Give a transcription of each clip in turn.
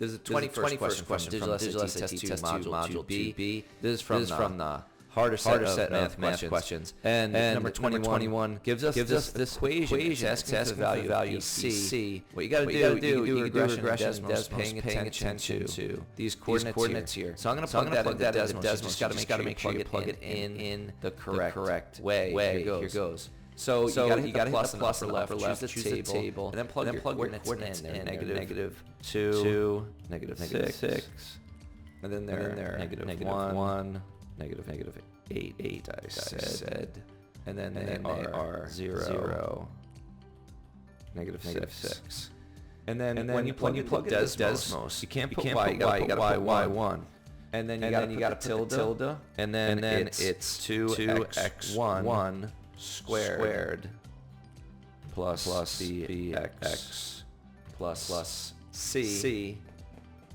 This is the 21st question from Digital SAT Test 2 Module B. This is from the harder set of math questions. And number 21 gives us this equation. It's asking for the value of C. What you got to do, you do regression and desmos, paying attention to these coordinates here. So I'm going to plug that into desmos. Just got to make sure you plug it in the correct way. Here goes. So you got to hit the plus and upper left, choose the table, and then plug your coordinates in there. -2, -6, and then there -1, -8, I said, and then they are 0, -6. And then when you plug desmos, you can't put y, you got to put y1. And then you got to put tilde, and then it's 2x1 squared plus bx plus c.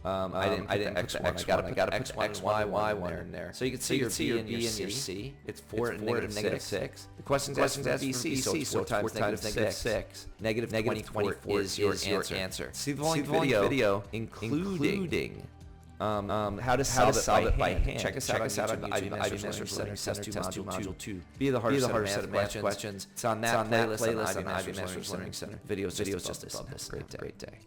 I didn't put the x1. I got to put x, y, y1 in there. So you can see your b and your c. It's 4 and -6. The question's asking for BC, so it's 4 times -6. -24 is your answer. See the following video including how to solve it by hand. Check us out on YouTube, IB Masters Learning Center Test 2 Module 2. Be the hardest set of math questions. It's on that playlist on IB Masters Learning Center. Videos just above this. Great day.